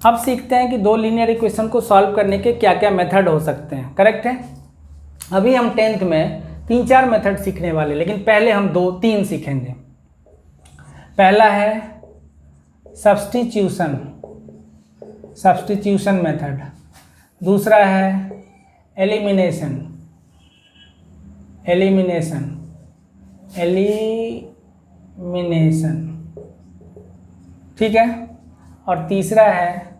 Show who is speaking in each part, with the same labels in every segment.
Speaker 1: अब सीखते हैं कि दो लीनियर इक्वेशन को सॉल्व करने के क्या क्या मेथड हो सकते हैं। करेक्ट है। अभी हम 10th में 3-4 मेथड सीखने वाले, लेकिन पहले हम 2-3 सीखेंगे। पहला है सब्स्टिट्यूशन मेथड, दूसरा है एलिमिनेशन, ठीक है, और तीसरा है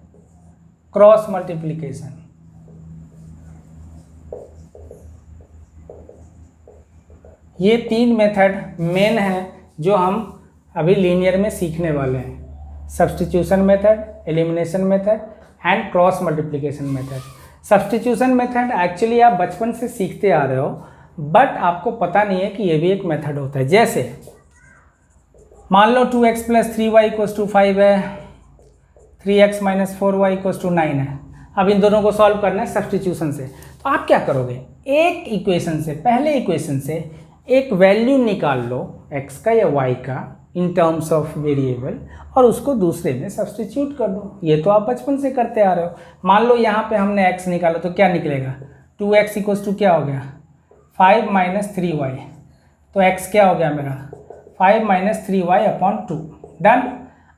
Speaker 1: क्रॉस मल्टीप्लिकेशन। ये 3 मेथड मेन हैं जो हम अभी लीनियर में सीखने वाले हैं। Substitution method, elimination method and cross multiplication method. Substitution method actually आप बचपन से सीखते आ रहे हो, बट आपको पता नहीं है कि ये भी एक मेथड होता है। जैसे मान लो 2x + 3y = 5 है, 3x - 4y = 9 है। अब इन दोनों को सॉल्व करना है सब्स्टिट्यूशन से। तो आप क्या करोगे, एक इक्वेशन से, पहले इक्वेशन से एक वैल्यू निकाल लो x का या y का इन टर्म्स ऑफ वेरिएबल, और उसको दूसरे में सब्स्टिट्यूट कर दो। ये तो आप बचपन से करते आ रहे हो। मान लो यहाँ पे हमने x निकाला तो क्या निकलेगा, 2x = क्या हो गया, 5 - 3y। तो x क्या हो गया मेरा, 5 - 3y/2। डन।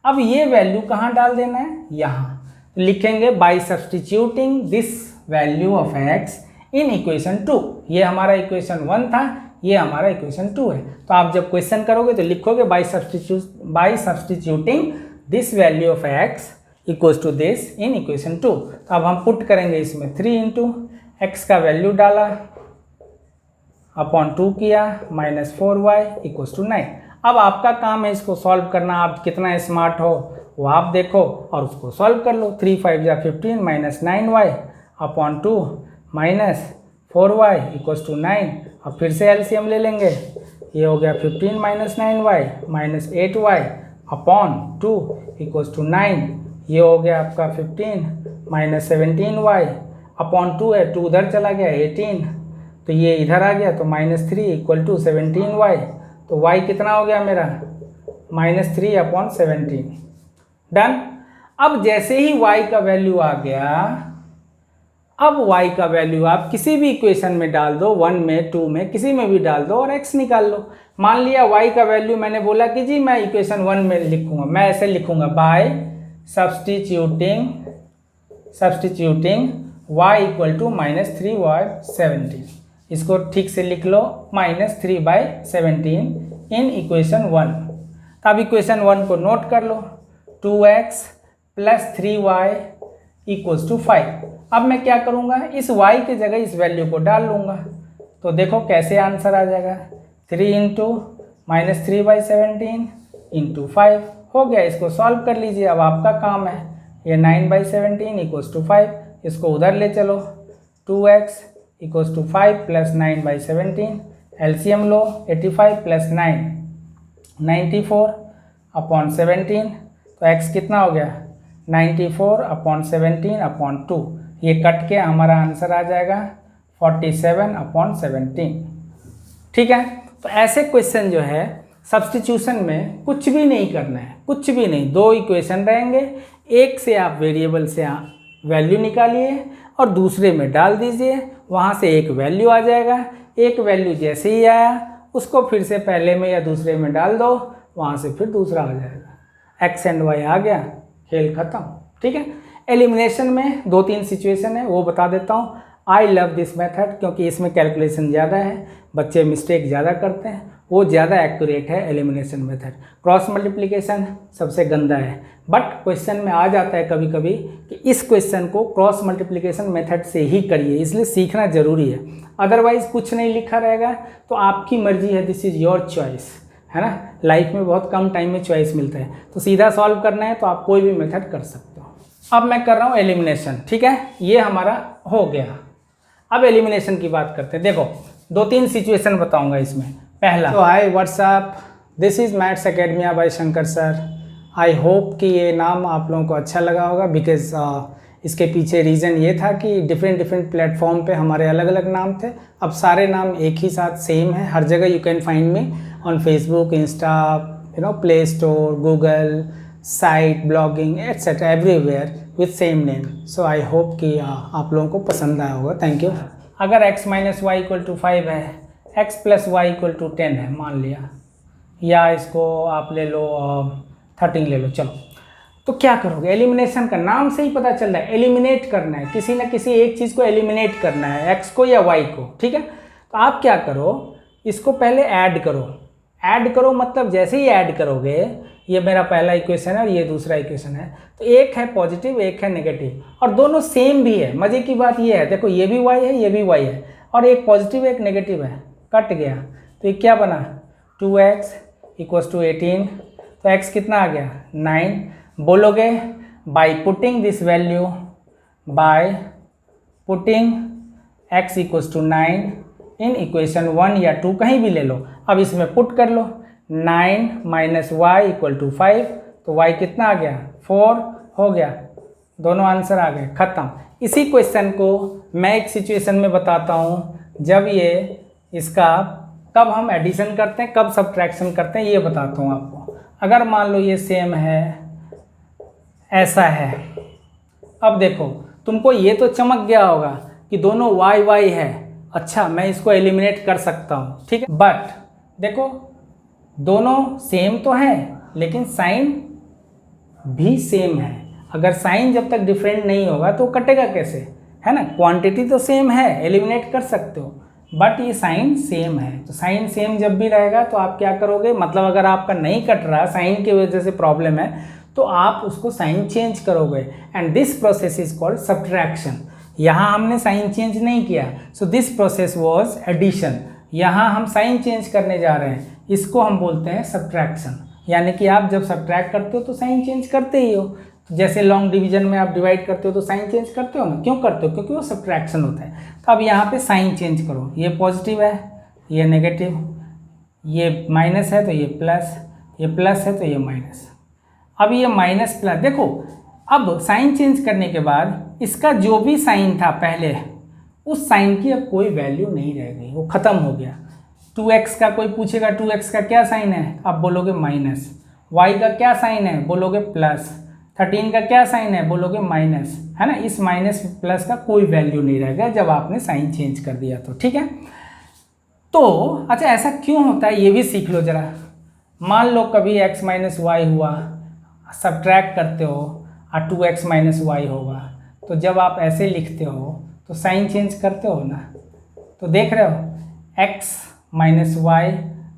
Speaker 1: अब ये वैल्यू कहाँ डाल देना है, यहाँ लिखेंगे bye substituting this value of x in equation 2। ये हमारा इक्वेशन 1 था, ये हमारा इक्वेशन 2 है। तो आप जब क्वेश्चन करोगे तो लिखोगे by substituting this value of x equals to this in equation 2। तो अब हम पुट करेंगे इसमें 3 × x का वैल्यू डाला /2 किया -4y = 9। अब आपका काम है इसको सॉल्व करना। आप कितना स्मार्ट हो वो आप देखो और उसको सॉल्व कर लो। 3 × 5 = 15 -9y/2 -4y = 9। अब फिर से एलसीएम ले लेंगे। ये हो गया 15 - 9y -8y/2 = 9। ये हो गया आपका 15 - 17y/2 है, 2 उधर चला गया 18, तो ये इधर आ गया तो -3 = 17y। तो y कितना हो गया मेरा, -3/17। डन। अब जैसे ही y का वैल्यू आ गया, अब y का वैल्यू आप किसी भी इक्वेशन में डाल दो, 1 में 2 में किसी में भी डाल दो और x निकाल लो। मान लिया y का वैल्यू मैंने बोला कि जी मैं इक्वेशन 1 में लिखूंगा, मैं ऐसे लिखूंगा बाय सब्स्टिट्यूटिंग y = -3/17। इसको ठीक से लिख लो, -3/17 इन इक्वेशन 1। अब इक्वेशन 1 को नोट कर लो, 2x + 3y = 5। अब मैं क्या करूँगा, इस y के जगह इस वैल्यू को डाल लूँगा। तो देखो कैसे आंसर आ जाएगा, 3 × -3/17 × 5 हो गया। इसको सॉल्व कर लीजिए। अब आपका काम है, ये 9/17 = 5, इसको उधर ले चलो। 2x = 5 + 9/17, एलसीएम लो, 85 + 9 94/17। तो x कितना हो गया, 94/17/2। ये कट के हमारा आंसर आ जाएगा 47/17। ठीक है। तो ऐसे क्वेश्चन जो है सब्स्टिट्यूशन में कुछ भी नहीं करना है, कुछ भी नहीं। 2 इक्वेशन रहेंगे, एक से आप वेरिएबल से वैल्यू निकालिए और दूसरे में डाल दीजिए, वहाँ से एक वैल्यू आ जाएगा। एक वैल्यू जैसे ही आया उसको फिर से पहले में या दूसरे में डाल दो, वहाँ से फिर दूसरा आ जाएगा। x एंड y आ गया, खेल खत्म। ठीक है। एलिमिनेशन में 2-3 सिचुएशन है, वो बता देता हूँ। आई लव दिस मेथड क्योंकि इसमें कैलकुलेशन ज़्यादा है, बच्चे मिस्टेक ज़्यादा करते हैं, वो ज़्यादा एक्यूरेट है एलिमिनेशन मेथड। क्रॉस मल्टीप्लिकेशन सबसे गंदा है, बट क्वेश्चन में आ जाता है कभी कभी कि इस क्वेश्चन को क्रॉस मल्टीप्लिकेशन मेथड से ही करिए, इसलिए सीखना ज़रूरी है। अदरवाइज़ कुछ नहीं लिखा रहेगा तो आपकी मर्जी है, दिस इज़ योर चॉइस, है ना। लाइफ में बहुत कम टाइम में चॉइस मिलता है, तो सीधा सॉल्व करना है तो आप कोई भी मेथड कर सकते हो। अब मैं कर रहा हूँ एलिमिनेशन। ठीक है, ये हमारा हो गया। अब एलिमिनेशन की बात करते हैं। देखो 2-3 सिचुएशन बताऊंगा इसमें। पहला, तो hi what's up, this is maths academia by Shankar sir. I hope कि ये नाम आप लोगों को अच्छा लगा होगा, बिकॉज इसके पीछे रीज़न ये था कि डिफरेंट प्लेटफॉर्म पे हमारे अलग अलग नाम थे। अब सारे नाम एक ही साथ सेम है, हर जगह you can find me on Facebook, Insta, Play Store, Google, site, blogging etcetera, everywhere with same name. So I hope कि आप लोगों को पसंद आया होगा। Thank you. अगर x minus y equal to 5 है, x plus y equal to 10 है मान लिया, या इसको आप ले लो 13 ले लो, चलो, तो क्या करोगे? एलिमिनेशन का नाम से ही पता चल रहा है, एलिमिनेट करना है, किसी ना किसी एक चीज़ को एलिमिनेट करना है, x को या y को, ठीक है। तो आप क्या करो, इसको पहले ऐड करो। ऐड करो मतलब जैसे ही ऐड करोगे, ये मेरा पहला इक्वेशन है और ये दूसरा इक्वेशन है, तो एक है पॉजिटिव एक है नेगेटिव, और दोनों सेम भी है। मज़े की बात ये है, देखो ये भी y है ये भी y है, और एक पॉजिटिव एक नेगेटिव है, कट गया, तो ये क्या बना 2x इक्वल्स टू 18। तो x कितना आ गया 9। बोलोगे by putting this value, by putting x equals to 9 in equation 1 या 2 कहीं भी ले लो। अब इसमें पुट कर लो, 9 माइनस वाई इक्वल टू 5, तो y कितना आ गया 4 हो गया, दोनों आंसर आ गए, ख़त्म। इसी क्वेश्चन को मैं एक सिचुएशन में बताता हूँ, जब ये इसका कब हम एडिशन करते हैं कब सब्ट्रैक्शन करते हैं ये बताता हूँ आपको। अगर मान लो ये सेम है, ऐसा है, अब देखो तुमको ये तो चमक गया होगा कि दोनों y y है, अच्छा मैं इसको एलिमिनेट कर सकता हूँ, ठीक है। बट देखो दोनों सेम तो है लेकिन साइन भी सेम है। अगर साइन जब तक डिफरेंट नहीं होगा तो कटेगा कैसे, है ना। क्वांटिटी तो सेम है, एलिमिनेट कर सकते हो, बट ये साइन सेम है। तो साइन सेम जब भी रहेगा तो आप क्या करोगे, मतलब अगर आपका नहीं कट रहा, साइन की वजह से प्रॉब्लम है, तो आप उसको साइन चेंज करोगे, and this process is called subtraction. यहाँ हमने साइन चेंज नहीं किया, so this process was addition. यहाँ हम साइन चेंज करने जा रहे हैं, इसको हम बोलते हैं सब्ट्रैक्शन। यानी कि आप जब सब्ट्रैक्ट करते हो तो साइन चेंज करते ही हो। तो जैसे लॉन्ग डिवीजन में आप डिवाइड करते हो तो साइन चेंज करते हो ना, क्यों करते हो, क्योंकि वो सब्ट्रैक्शन होता है। तो अब यहाँ पे साइन चेंज करो, ये पॉजिटिव है ये नेगेटिव, ये माइनस है तो ये प्लस, ये प्लस है तो ये माइनस। अब ये माइनस प्लस, देखो अब साइन चेंज करने के बाद इसका जो भी साइन था पहले, उस साइन की अब कोई वैल्यू नहीं रह गई, वो ख़त्म हो गया। 2x का कोई पूछेगा 2x का क्या साइन है, आप बोलोगे माइनस। y का क्या साइन है, बोलोगे प्लस। 13 का क्या साइन है, बोलोगे माइनस, है ना। इस माइनस प्लस का कोई वैल्यू नहीं रहेगा जब आपने साइन चेंज कर दिया तो, ठीक है। तो अच्छा ऐसा क्यों होता है ये भी सीख लो ज़रा। मान लो कभी x माइनस वाई हुआ, सब्ट्रैक्ट करते हो और 2x माइनस वाई होगा, तो जब आप ऐसे लिखते हो तो साइन चेंज करते हो ना। तो देख रहे हो x माइनस वाई,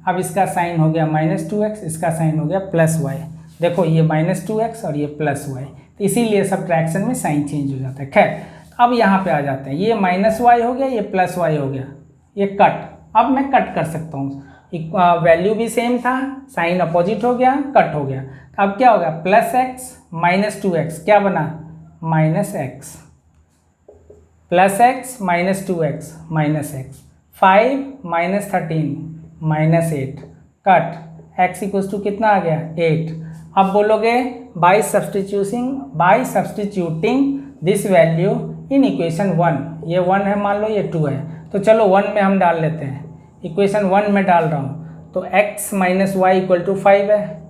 Speaker 1: अब इसका साइन हो गया माइनस 2x, इसका साइन हो गया प्लस वाई। देखो ये माइनस 2x और ये प्लस वाई, तो इसीलिए सब्ट्रैक्शन में साइन चेंज हो जाता है। खैर अब यहाँ पे आ जाते हैं, ये माइनस वाई हो गया ये प्लस वाई हो गया, ये कट। अब मैं कट कर सकता हूँ, वैल्यू भी सेम था, साइन अपोजिट हो गया, कट हो गया। अब क्या होगा, प्लस एक्स माइनस 2x क्या बना minus x, plus x minus 2x minus x, 5 minus 13 minus 8, cut, x equals to कितना आ गया 8। अब बोलोगे by substituting this value in equation 1, ये 1 है मान लो ये 2 है, तो चलो 1 में हम डाल लेते हैं, इक्वेशन 1 में डाल रहा हूँ, तो x minus y equal to 5 है,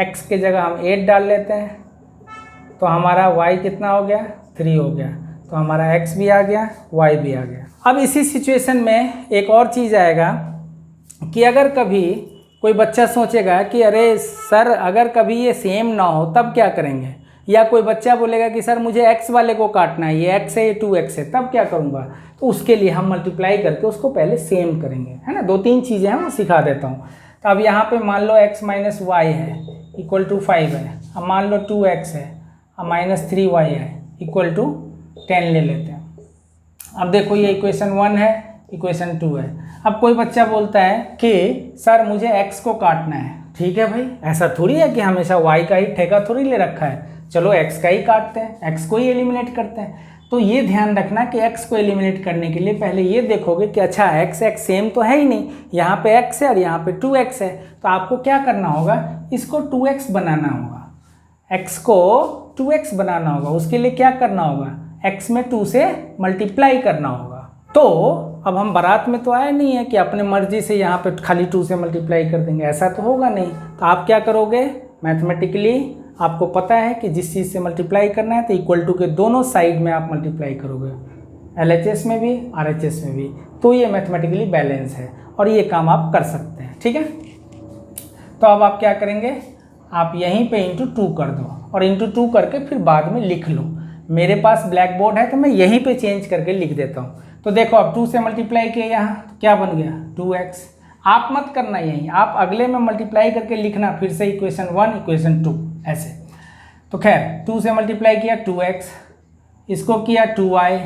Speaker 1: x के जगह हम 8 डाल लेते हैं, तो हमारा y कितना हो गया 3 हो गया, तो हमारा x भी आ गया y भी आ गया। अब इसी सिचुएशन में एक और चीज़ आएगा कि अगर कभी कोई बच्चा सोचेगा कि अरे सर अगर कभी ये सेम ना हो तब क्या करेंगे, या कोई बच्चा बोलेगा कि सर मुझे x वाले को काटना है, ये x है ये 2x है, तब क्या करूँगा। तो उसके लिए हम मल्टीप्लाई करके उसको पहले सेम करेंगे, है ना। 2-3 चीज़ें हैं वो सिखा देता हूँ। तो अब यहाँ पे मान लो x माइनस वाई है इक्वल टू 5 है, अब मान लो 2x है, अब माइनस 3y है इक्वल टू 10 ले लेते हैं। अब देखो ये इक्वेशन 1 है इक्वेशन 2 है। अब कोई बच्चा बोलता है कि सर मुझे x को काटना है, ठीक है भाई, ऐसा थोड़ी है कि हमेशा y का ही ठेका थोड़ी ले रखा है, चलो x का ही काटते हैं, x को ही एलिमिनेट करते हैं। तो ये ध्यान रखना कि x को एलिमिनेट करने के लिए पहले ये देखोगे कि अच्छा x सेम तो है ही नहीं, यहाँ पे x है और यहाँ पे 2x है, तो आपको क्या करना होगा, इसको 2x बनाना होगा, x को 2x बनाना होगा। उसके लिए क्या करना होगा, x में 2 से मल्टीप्लाई करना होगा। तो अब हम बारात में तो आए नहीं है कि अपने मर्जी से यहाँ पे खाली 2 से मल्टीप्लाई कर देंगे, ऐसा तो होगा नहीं। तो आप क्या करोगे, मैथमेटिकली आपको पता है कि जिस चीज़ से मल्टीप्लाई करना है तो इक्वल टू के दोनों साइड में आप मल्टीप्लाई करोगे, LHS में भी RHS में भी, तो ये मैथमेटिकली बैलेंस है और ये काम आप कर सकते हैं। ठीक है, तो अब आप क्या करेंगे, आप यहीं पे इंटू 2 कर दो और इंटू 2 करके फिर बाद में लिख लो। मेरे पास ब्लैक बोर्ड है तो मैं यहीं पे चेंज करके लिख देता हूँ। तो देखो अब 2 से मल्टीप्लाई किया यहाँ, तो क्या बन गया 2x। आप मत करना यहीं, आप अगले में मल्टीप्लाई करके लिखना फिर से इक्वेशन 1 इक्वेशन 2 ऐसे। तो खैर 2 से मल्टीप्लाई किया 2x, इसको किया 2y,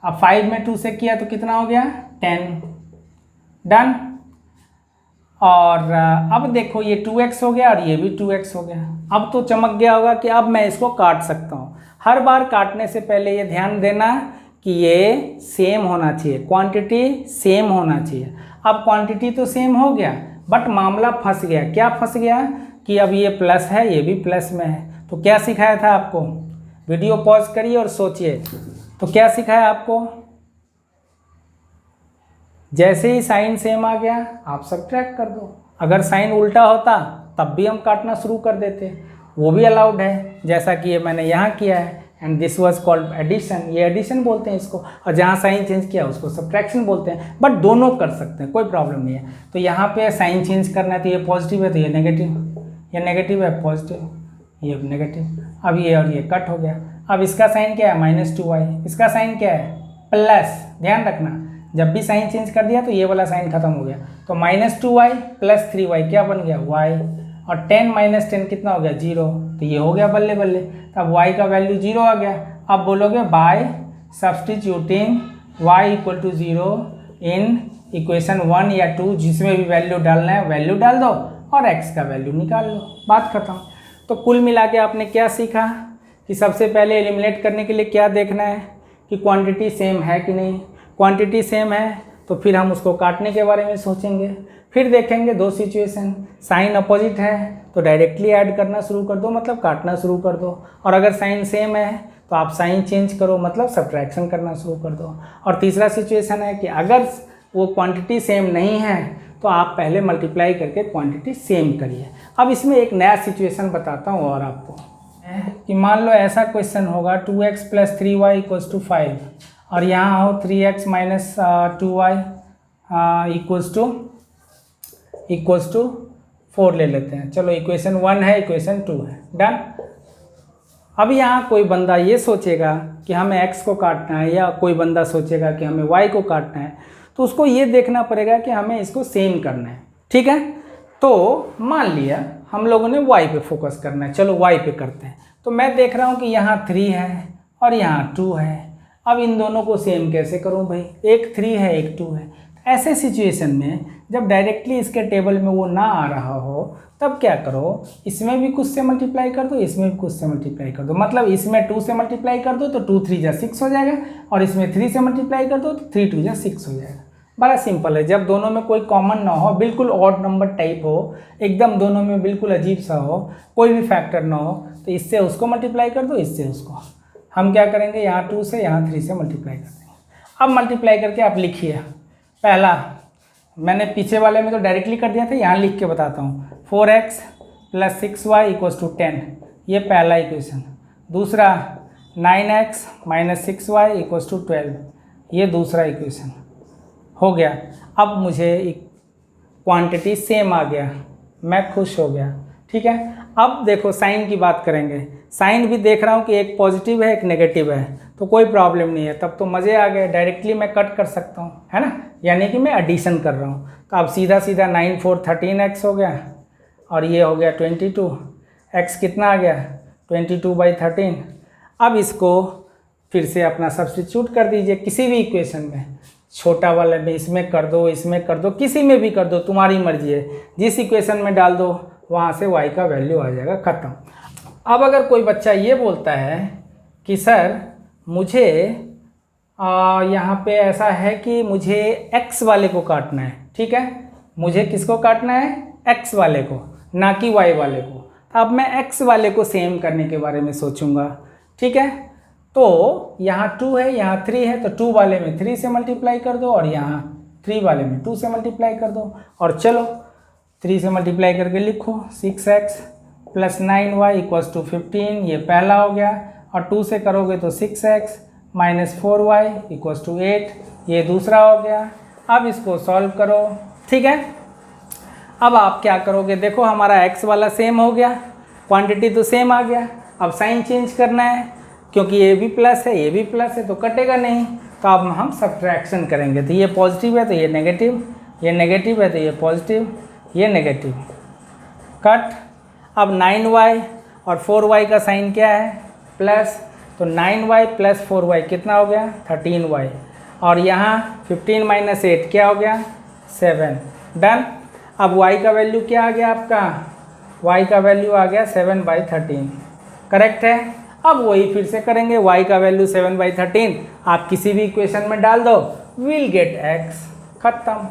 Speaker 1: अब 5 में 2 से किया तो कितना हो गया 10, डन। और अब देखो ये 2x हो गया और ये भी 2x हो गया। अब तो चमक गया होगा कि अब मैं इसको काट सकता हूँ। हर बार काटने से पहले ये ध्यान देना कि ये सेम होना चाहिए, क्वांटिटी सेम होना चाहिए। अब क्वांटिटी तो सेम हो गया बट मामला फंस गया। क्या फंस गया कि अब ये प्लस है ये भी प्लस में है। तो क्या सिखाया था आपको, वीडियो पॉज करिए और सोचिए। तो क्या सिखाया आपको, जैसे ही साइन सेम आ गया आप सब्ट्रैक्ट कर दो। अगर साइन उल्टा होता तब भी हम काटना शुरू कर देते, वो भी अलाउड है, जैसा कि ये मैंने यहाँ किया है। And this was called addition, ये एडिशन बोलते हैं इसको, और जहाँ साइन चेंज किया उसको सब्ट्रैक्शन बोलते हैं। बट दोनों कर सकते हैं, कोई प्रॉब्लम नहीं है। तो यहाँ पे साइन चेंज करना है तो ये पॉजिटिव है तो ये नेगेटिव है पॉजिटिव, ये नेगेटिव। अब ये और ये कट हो गया। अब इसका साइन क्या है -2y, इसका साइन क्या है प्लस। ध्यान रखना जब भी साइन चेंज कर दिया तो ये वाला साइन खत्म हो गया। तो -2y + 3y क्या बन गया y, और 10 - 10 कितना हो गया 0। तो ये हो गया बल्ले बल्ले, तब y का वैल्यू 0 आ गया। अब बोलोगे by substituting y = 0 in equation 1 या 2, जिसमें भी वैल्यू डालना है वैल्यू डाल दो और x का वैल्यू निकाल लो, बात खत्म। तो कुल मिला के आपने क्या सीखा कि सबसे पहले एलिमिनेट करने के लिए क्या देखना है कि क्वांटिटी सेम है कि नहीं। क्वांटिटी सेम है तो फिर हम उसको काटने के बारे में सोचेंगे। फिर देखेंगे दो सिचुएशन, साइन अपोजिट है तो डायरेक्टली ऐड करना शुरू कर दो, मतलब काटना शुरू कर दो। और अगर साइन सेम है तो आप साइन चेंज करो, मतलब सब्ट्रैक्शन करना शुरू कर दो। और तीसरा सिचुएशन है कि अगर वो क्वांटिटी सेम नहीं है तो आप पहले मल्टीप्लाई करके क्वांटिटी सेम करिए। अब इसमें एक नया सिचुएशन बताता हूँ और आपको कि मान लो ऐसा क्वेश्चन होगा 2x + 3y = 5 और यहाँ हो 3x - 2y = 4 ले लेते हैं। चलो इक्वेशन 1 है इक्वेशन 2 है, डन। अब यहाँ कोई बंदा ये सोचेगा कि हमें x को काटना है या कोई बंदा सोचेगा कि हमें y को काटना है, तो उसको ये देखना पड़ेगा कि हमें इसको सेम करना है। ठीक है, तो मान लिया हम लोगों ने y पे फोकस करना है, चलो y पे करते हैं। तो मैं देख रहा हूँ कि यहाँ 3 है और यहाँ 2 है। अब इन दोनों को सेम कैसे करूँ भाई, एक 3 है एक 2 है। ऐसे सिचुएशन में जब डायरेक्टली इसके टेबल में वो ना आ रहा हो तब क्या करो, इसमें भी कुछ से मल्टीप्लाई कर दो, इसमें भी कुछ से मल्टीप्लाई कर दो। मतलब इसमें 2 से मल्टीप्लाई कर दो तो 2 3 जा 6 हो जाएगा, और इसमें 3 से मल्टीप्लाई कर दो तो 3 2 जा 6 हो जाएगा। बड़ा सिंपल है। जब दोनों में कोई कॉमन ना हो, बिल्कुल ऑड नंबर टाइप हो, एकदम दोनों में बिल्कुल अजीब सा हो, कोई भी फैक्टर ना हो, तो इससे उसको मल्टीप्लाई कर दो, इससे उसको। हम क्या करेंगे, यहाँ 2 से यहाँ 3 से मल्टीप्लाई कर देंगे। अब मल्टीप्लाई करके आप लिखिए। पहला मैंने पीछे वाले में तो डायरेक्टली कर दिया था, यहाँ लिख के बताता हूँ। 4x + 6y = 10, ये पहला इक्वेशन। दूसरा 9x - 6y = 12, ये दूसरा इक्वेशन हो गया। अब मुझे क्वांटिटी सेम आ गया, मैं खुश हो गया। ठीक है, अब देखो साइन की बात करेंगे। साइन भी देख रहा हूँ कि एक पॉजिटिव है एक नेगेटिव है, तो कोई प्रॉब्लम नहीं है, तब तो मज़े आ गए। डायरेक्टली मैं कट कर सकता हूँ, है ना, यानी कि मैं एडिशन कर रहा हूँ। तो अब सीधा सीधा 9 4 13x हो गया और ये हो गया 22। x कितना आ गया 22/13। अब इसको फिर से अपना सब्स्टिट्यूट कर दीजिए किसी भी इक्वेशन में, छोटा वाले में इसमें कर दो, इसमें कर दो, किसी में भी कर दो, तुम्हारी मर्जी है। जिस इक्वेशन में डाल दो वहाँ से y का वैल्यू आ जाएगा, ख़त्म। अब अगर कोई बच्चा ये बोलता है कि सर मुझे यहाँ पे ऐसा है कि मुझे x वाले को काटना है, ठीक है, मुझे किसको काटना है, x वाले को, ना कि y वाले को। अब मैं x वाले को सेम करने के बारे में सोचूंगा। ठीक है, तो यहाँ 2 है यहाँ 3 है, तो 2 वाले में 3 से मल्टीप्लाई कर दो और यहाँ 3 वाले में 2 से मल्टीप्लाई कर दो। और चलो 3 से मल्टीप्लाई करके लिखो 6x plus 9y equals to 15, ये पहला हो गया। और 2 से करोगे तो 6x minus 4y equals to 8, ये दूसरा हो गया। अब इसको सॉल्व करो, ठीक है। अब आप क्या करोगे, देखो हमारा x वाला सेम हो गया, क्वांटिटी तो सेम आ गया। अब साइन चेंज करना है, क्योंकि ये भी प्लस है ये भी प्लस है तो कटेगा नहीं, तो अब हम सब्ट्रैक्शन करेंगे। तो ये पॉजिटिव है तो ये नेगेटिव, ये नेगेटिव है तो ये पॉजिटिव, ये नेगेटिव, कट। अब 9y और 4y का साइन क्या है, प्लस, तो 9y प्लस 4y कितना हो गया, 13y। और यहाँ 15 माइनस 8 क्या हो गया, 7, डन। अब y का वैल्यू क्या आ गया आपका, y का वैल्यू आ गया 7/13, करेक्ट है। अब वही फिर से करेंगे, y का वैल्यू 7/13 आप किसी भी इक्वेशन में डाल दो, विल गेट x, खत्म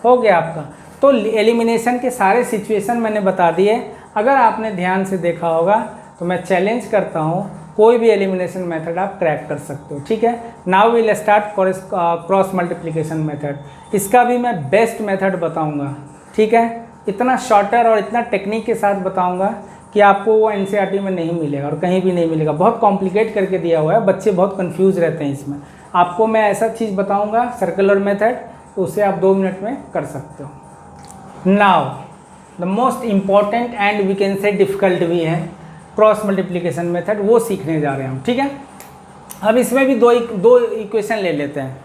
Speaker 1: हो गया आपका। तो एलिमिनेशन के सारे सिचुएशन मैंने बता दिए। अगर आपने ध्यान से देखा होगा तो मैं चैलेंज करता हूँ कोई भी एलिमिनेशन मेथड आप क्रैक कर सकते हो, ठीक है। Now will start cross multiplication method. इसका भी मैं बेस्ट मेथड बताऊँगा, ठीक है। इतना शॉर्टर और इतना टेक्निक के साथ बताऊँगा कि आपको वो एनसीईआरटी में नहीं मिलेगा और कहीं भी नहीं मिलेगा। बहुत कॉम्प्लिकेट करके दिया हुआ है, बच्चे बहुत कंफ्यूज रहते हैं इसमें। आपको मैं ऐसा चीज़ बताऊंगा सर्कुलर मेथड, तो उसे आप 2 मिनट में कर सकते हो। Now the most important and we can say difficult भी है क्रॉस मल्टीप्लिकेशन मेथड, वो सीखने जा रहे हैं हम, ठीक है। अब इसमें भी दो इक्वेशन ले लेते हैं,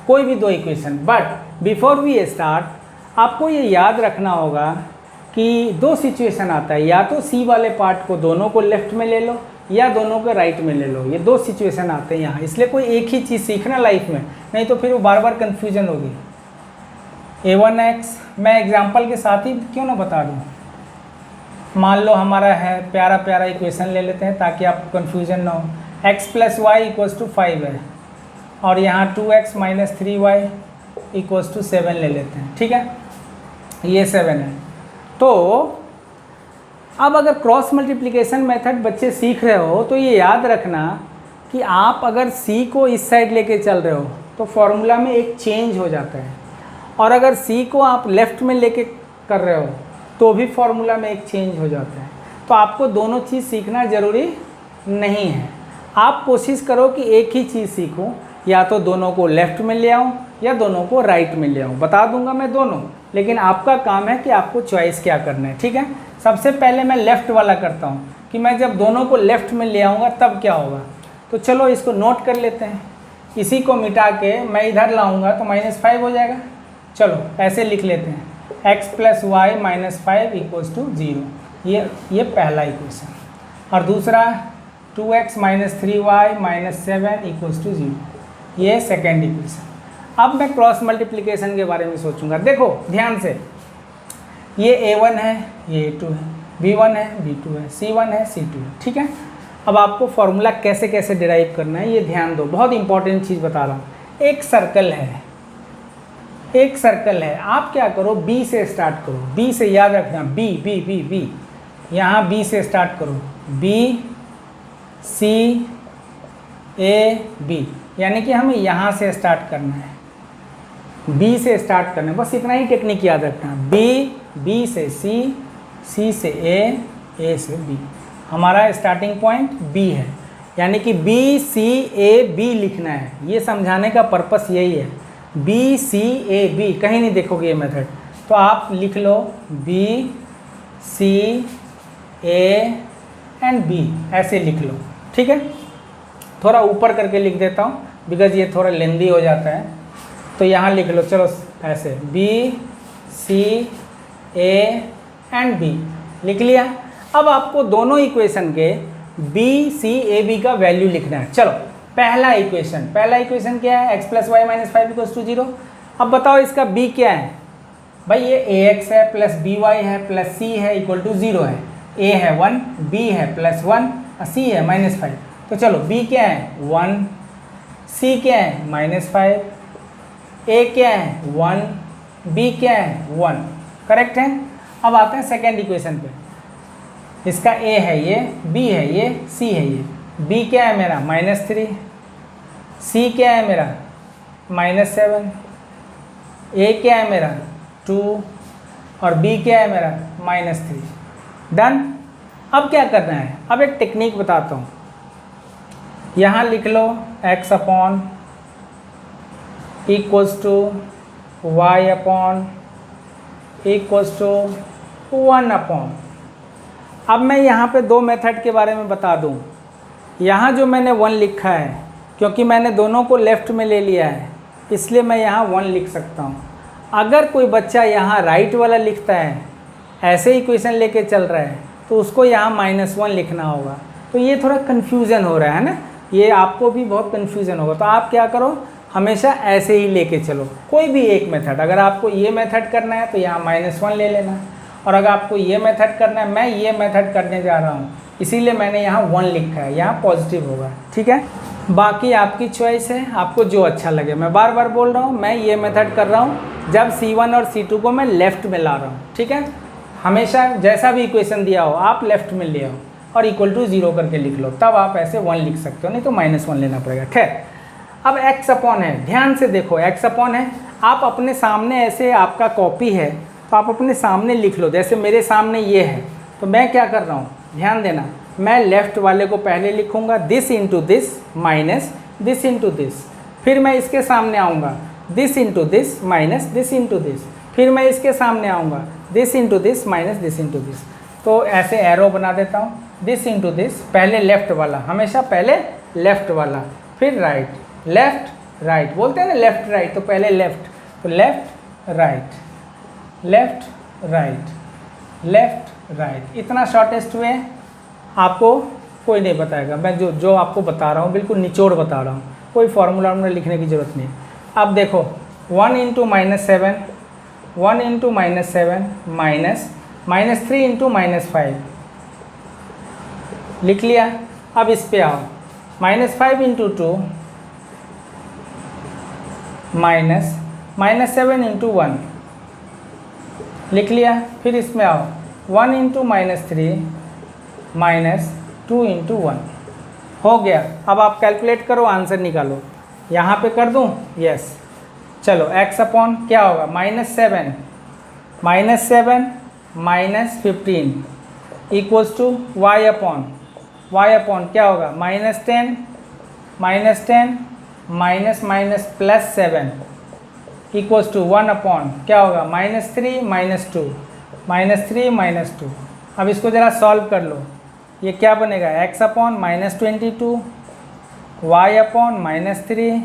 Speaker 1: कोई भी 2 equation. But before we start आपको ये याद रखना होगा कि 2 सिचुएशन आता है, या तो सी वाले पार्ट को दोनों को लेफ्ट में ले लो या दोनों को राइट में ले लो। ये 2 सिचुएशन आते हैं यहाँ, इसलिए कोई एक ही चीज़ सीखना लाइफ में, नहीं तो फिर वो बार बार कन्फ्यूजन होगी। a1x मैं एग्जांपल के साथ ही क्यों ना बता दूँ। मान लो हमारा है प्यारा प्यारा इक्वेशन ले लेते हैं ताकि आपको कन्फ्यूजन ना हो। x plus y equals to 5 है और यहाँ 2x minus 3y equals to 7 ले लेते हैं, ठीक है, ये 7 है। तो अब अगर क्रॉस मल्टीप्लिकेशन मेथड बच्चे सीख रहे हो तो ये याद रखना कि आप अगर c को इस साइड लेके चल रहे हो तो फॉर्मूला में एक चेंज हो जाता है, और अगर c को आप लेफ़्ट में लेके कर रहे हो तो भी फॉर्मूला में एक चेंज हो जाता है। तो आपको दोनों चीज़ सीखना ज़रूरी नहीं है। आप कोशिश करो कि एक ही चीज़ सीखो, या तो दोनों को लेफ़्ट में ले आऊँ या दोनों को राइट में ले आऊँ। बता दूंगा मैं दोनों, लेकिन आपका काम है कि आपको चॉइस क्या करना है, ठीक है। सबसे पहले मैं लेफ़्ट वाला करता हूँ कि मैं जब दोनों को लेफ़्ट में ले आऊँगा तब क्या होगा। तो चलो इसको नोट कर लेते हैं। इसी को मिटा के मैं इधर लाऊँगा तो -5 हो जाएगा। चलो ऐसे लिख लेते हैं, x plus y minus 5 equals to 0, ये पहला इक्वेशन। और दूसरा 2x minus 3y minus 7 equals to 0, ये सेकेंड इक्वेशन। अब मैं क्रॉस मल्टीप्लिकेशन के बारे में सोचूंगा। देखो ध्यान से, ये a1 है, ये a2 है, b1 है, b2 है, c1 है, c2 है, ठीक है। अब आपको फॉर्मूला कैसे कैसे डिराइव करना है ये ध्यान दो, बहुत इंपॉर्टेंट चीज़ बता रहा हूँ। एक सर्कल है, आप क्या करो, b से स्टार्ट करो। b से याद रखना, b यहाँ b से स्टार्ट करो, b c a b, यानी कि हमें यहाँ से स्टार्ट करना है, b से स्टार्ट करना है, बस इतना ही टेक्निक याद रखना। b से c से a से b, हमारा स्टार्टिंग पॉइंट b है, यानी कि b c a b लिखना है। ये समझाने का पर्पस यही है, b c a b, कहीं नहीं देखोगे ये मेथड, तो आप लिख लो b c a and b, ऐसे लिख लो, ठीक है। थोड़ा ऊपर करके लिख देता हूँ बिकॉज ये थोड़ा लेंदी हो जाता है, तो यहाँ लिख लो, चलो ऐसे b c a and b लिख लिया। अब आपको दोनों इक्वेशन के b c a b का वैल्यू लिखना है। चलो पहला इक्वेशन क्या है, x plus y minus 5 equals to 0। अब बताओ इसका b क्या है, भाई ये ax है प्लस by है प्लस c है इक्वल टू 0 है, a है 1, b है प्लस 1, c है माइनस 5। तो चलो b क्या है 1, c क्या है -5, a क्या है 1, b क्या है 1, करेक्ट है। अब आते हैं सेकेंड इक्वेशन पे, इसका a है ये, b है ये, c है ये। b क्या है मेरा -3, c क्या है मेरा -7, a क्या है मेरा 2 और b क्या है मेरा -3। डन। अब क्या करना है, अब एक टेक्निक बताता हूँ। यहाँ लिख लो x upon equals to y upon equals to 1 upon. अब मैं यहाँ पे दो मेथड के बारे में बता दूँ। यहाँ जो मैंने 1 लिखा है, क्योंकि मैंने दोनों को लेफ़्ट में ले लिया है, इसलिए मैं यहाँ 1 लिख सकता हूँ। अगर कोई बच्चा यहाँ राइट वाला लिखता है, ऐसे ही क्वेश्चन लेके चल रहा है, तो उसको यहाँ -1 लिखना होगा। तो ये थोड़ा कन्फ्यूज़न हो रहा है ना, ये आपको भी बहुत कन्फ्यूज़न होगा। तो आप क्या करो, हमेशा ऐसे ही लेके चलो, कोई भी एक मेथड। अगर आपको ये मेथड करना है तो यहाँ -1 ले लेना, और अगर आपको ये मेथड करना है, मैं ये मेथड करने जा रहा हूँ, इसीलिए मैंने यहाँ 1 लिखा है, यहाँ पॉजिटिव होगा। ठीक है, बाकी आपकी चॉइस है, आपको जो अच्छा लगे। मैं बार बार बोल रहा हूँ, मैं ये मेथड कर रहा हूँ जब C1 और C2 को मैं लेफ़्ट में ला रहा हूँ। ठीक है, हमेशा जैसा भी इक्वेशन दिया हो आप लेफ़्ट में ले आओ और इक्वल टू 0 करके लिख लो, तब आप ऐसे 1 लिख सकते हो, नहीं तो -1 लेना पड़ेगा। खैर, अब x अपॉन है, ध्यान से देखो, x अपॉन है। आप अपने सामने ऐसे, आपका कॉपी है तो आप अपने सामने लिख लो। जैसे मेरे सामने ये है, तो मैं क्या कर रहा हूँ, ध्यान देना, मैं लेफ़्ट वाले को पहले लिखूँगा, this into this minus this into this. फिर मैं इसके सामने आऊँगा, this into this minus this into this. फिर मैं इसके सामने आऊँगा, this into this minus this into this. तो ऐसे एरो बना देता हूँ, दिस इंटू दिस, पहले लेफ़्ट वाला, हमेशा पहले लेफ़्ट वाला, फिर राइट, लेफ़्ट राइट, बोलते हैं ना लेफ़्ट राइट, तो पहले लेफ़्ट, तो left right, left right, left right. इतना शॉर्टेस्ट वे आपको कोई नहीं बताएगा। मैं जो आपको बता रहा हूँ बिल्कुल निचोड़ बता रहा हूँ, कोई फार्मूला में लिखने की ज़रूरत नहीं। अब देखो 1 इंटू -7, 1 इंटू -7 माइनस 3 इंटू -5 लिख लिया। अब इस पे आओ, -5 इंटू 2 -7 इंटू 1 लिख लिया। फिर इसमें आओ, 1 इंटू -3 -2 इंटू 1 हो गया। अब आप कैलकुलेट करो, आंसर निकालो। यहाँ पे कर दूँ, यस। चलो x अपॉन क्या होगा, -7 -15 इक्वल्स टू y अपॉन क्या होगा, -10 +7 इक्वल्स टू 1 अपॉन क्या होगा, -3 -2। अब इसको ज़रा सॉल्व कर लो, ये क्या बनेगा, x upon -22, y upon -3,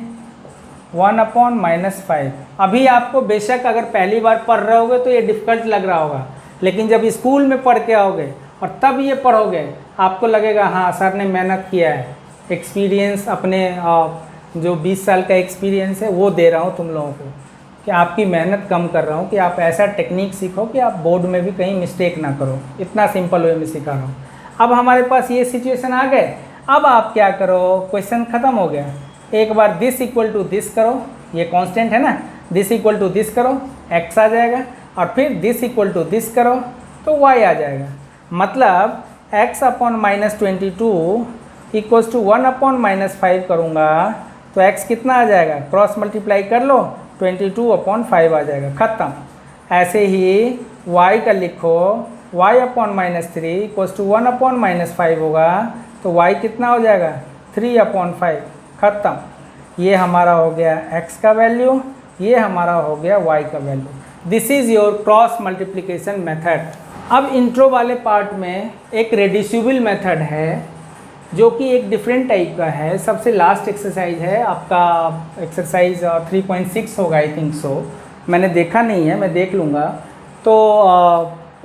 Speaker 1: 1 upon -5। अभी आपको बेशक अगर पहली बार पढ़ रहे होगे तो ये डिफ़िकल्ट लग रहा होगा, लेकिन जब स्कूल में पढ़ के आओगे और तब ये पढ़ोगे, आपको लगेगा हाँ सर ने मेहनत किया है। एक्सपीरियंस अपने जो 20 साल का एक्सपीरियंस है वो दे रहा हूँ तुम लोगों को, कि आपकी मेहनत कम कर रहा हूँ, कि आप ऐसा टेक्निक सीखो कि आप बोर्ड में भी कहीं मिस्टेक ना करो। इतना सिंपल वे में सिखा रहा हूँ। अब हमारे पास ये सिचुएशन आ गए। अब आप क्या करो, क्वेश्चन ख़त्म हो गया। एक बार दिस इक्वल टू दिस करो, ये कांस्टेंट है ना, दिस इक्वल टू दिस करो, x आ जाएगा, और फिर दिस इक्वल टू दिस करो तो y आ जाएगा। मतलब x upon -22 equals to 1 upon -5 करूँगा तो x कितना आ जाएगा, क्रॉस मल्टीप्लाई कर लो, 22 अपॉन 5 आ जाएगा, ख़त्म। ऐसे ही y का लिखो, y upon -3 equals to 1 upon -5 होगा तो y कितना हो जाएगा, 3 अपॉन 5, ख़त्म। ये हमारा हो गया x का वैल्यू, ये हमारा हो गया y का value. This is your cross multiplication method. अब इंट्रो वाले पार्ट में एक रेड्यूसिबल मेथड है जो कि एक डिफरेंट टाइप का है। सबसे लास्ट एक्सरसाइज है आपका, एक्सरसाइज 3.6 होगा आई थिंक सो, मैंने देखा नहीं है, मैं देख लूँगा। तो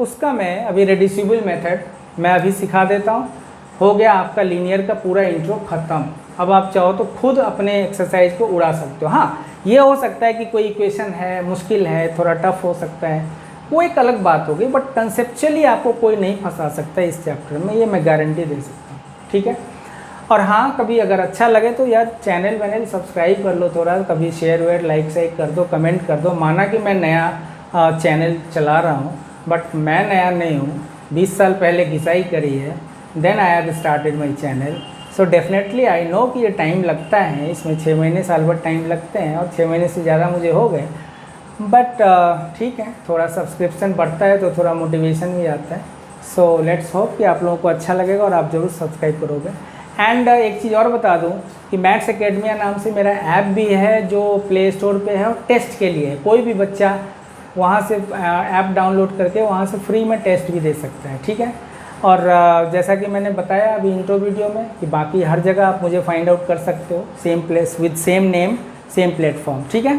Speaker 1: उसका मैं अभी रेड्यूसिबल मेथड मैं अभी सिखा देता हूँ। हो गया आपका लीनियर का पूरा इंट्रो ख़त्म। अब आप चाहो तो खुद अपने एक्सरसाइज को उड़ा सकते हो। हाँ, ये हो सकता है कि कोई इक्वेशन है, मुश्किल है, थोड़ा टफ हो सकता है, वो एक अलग बात होगी, बट कंसेप्चुअली आपको कोई नहीं फंसा सकता इस चैप्टर में, ये मैं गारंटी दे सकता हूँ। ठीक है। और हाँ, कभी अगर अच्छा लगे तो यार चैनल सब्सक्राइब कर लो, थोड़ा कभी शेयर वेयर लाइक साइक कर दो, कमेंट कर दो। माना कि मैं नया चैनल चला रहा हूँ, बट मैं नया नहीं हूँ, 20 साल पहले घिसाई करी है, then I have started my channel. So definitely I know कि ये टाइम लगता है, इसमें 6 महीने साल भर टाइम लगते हैं, और 6 महीने से ज़्यादा मुझे हो गए। बट ठीक है, थोड़ा सब्सक्रिप्शन बढ़ता है तो थोड़ा मोटिवेशन भी आता है। सो लेट्स होप कि आप लोगों को अच्छा लगेगा और आप ज़रूर सब्सक्राइब करोगे। एंड एक चीज़ और बता दूं कि मैथ्स एकेडमिया नाम से मेरा ऐप भी है जो प्ले स्टोर पे है और टेस्ट के लिए है। कोई भी बच्चा वहाँ से ऐप डाउनलोड करके वहाँ से फ्री में टेस्ट भी दे सकता है, ठीक है। और जैसा कि मैंने बताया अभी इंट्रो वीडियो में कि बाकी हर जगह आप मुझे फाइंड आउट कर सकते हो, same place with same name same platform, ठीक है।